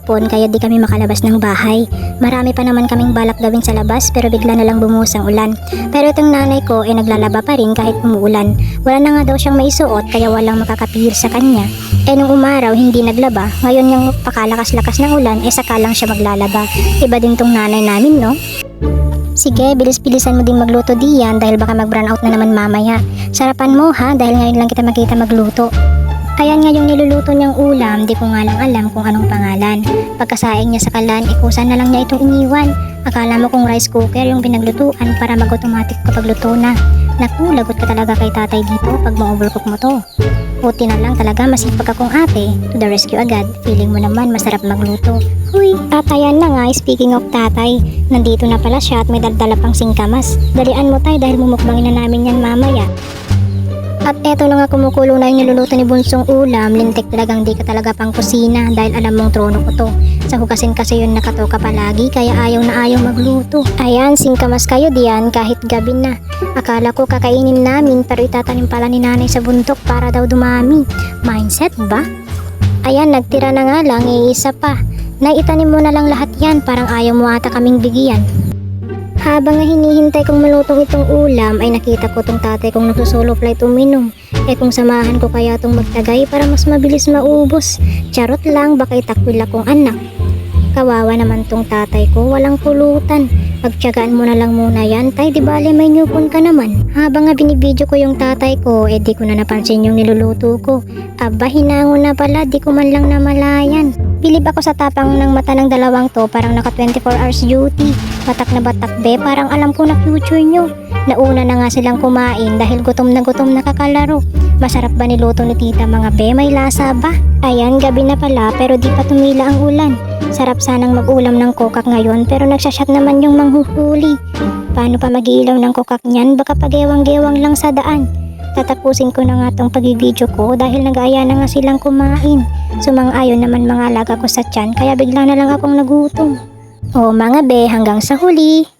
hapon kaya di kami makalabas ng bahay. Marami pa naman kaming balak gawin sa labas pero bigla na lang bumuhos ang ulan. Pero itong nanay ko ay naglalaba pa rin kahit umuulan. Wala na nga daw siyang maisuot kaya walang makakapihir sa kanya. Nung umaraw hindi naglaba, ngayon yung pakalakas-lakas ng ulan saka lang siya maglalaba. Iba din tong nanay namin, no? Sige, bilis-bilisan mo din magluto diyan dahil baka mag-brown out na naman mamaya. Sarapan mo ha dahil ngayon lang kita makita magluto. Ayan nga yung niluluto niyang ulam, di ko nga lang alam kung anong pangalan. Pagkasaing niya sa kalan, ikusan na lang niya itong iniwan. Akala mo kung rice cooker yung pinaglutuan para mag-automatic kapag luto na. Naku, lagot ka talaga kay tatay dito pag ma-overcook mo to. Buti na lang talaga masipag akong ate, to the rescue agad. Feeling mo naman masarap magluto. Huy, tatayan na nga, speaking of tatay. Nandito na pala siya at may daldala pang singkamas. Dalian mo tayo dahil mumukbangin na namin yan mamaya. At eto na nga kumukulo na yung niluluto ni Bunsong ulam, lintik talagang di ka talaga pang kusina dahil alam mong trono ko to. Sa hugasin kasi yun nakatoka palagi kaya ayaw na ayaw magluto. Ayan, singkamas kayo diyan kahit gabi na. Akala ko kakainin namin pero itatanim pala ni nanay sa bundok para daw dumami. Mindset ba? Ayan, nagtira na nga lang, iisa pa. Naitanim mo na lang lahat yan, parang ayaw mo ata kaming bigyan. Habang nga hinihintay kong malutong itong ulam ay nakita ko tong tatay kong nagsusolo flight uminom. Kung samahan ko kaya tong magtagay para mas mabilis maubos. Charot lang, baka itakwil akong anak. Kawawa naman tong tatay ko, walang pulutan. Pagtiyagaan mo na lang muna yan, tay, di bale may newpon ka naman. Habang nga binibidyo ko yung tatay ko, di ko na napansin yung niluluto ko. Aba, hinango na pala, di ko man lang namalayan. Bilib ako sa tapang ng mata ng dalawang to, parang naka 24 hours duty. Batak na batak be, parang alam ko na future nyo. Nauna na nga silang kumain dahil gutom na kakalaro. Masarap ba niluto ni tita mga be, may lasa ba? Ayan, gabi na pala pero di pa tumila ang ulan. Sarap sanang mag-ulam ng kokak ngayon pero nagsasyat naman yung manghuhuli. Paano pa mag-iilaw ng kokak niyan? Baka pagewang-gewang lang sa daan. Tatapusin ko na nga tong pag-video ko dahil nag-aaya na nga silang kumain. Sumang-ayon naman mga alaga ko sa tiyan kaya bigla na lang akong nagutom. O mga be, hanggang sa huli!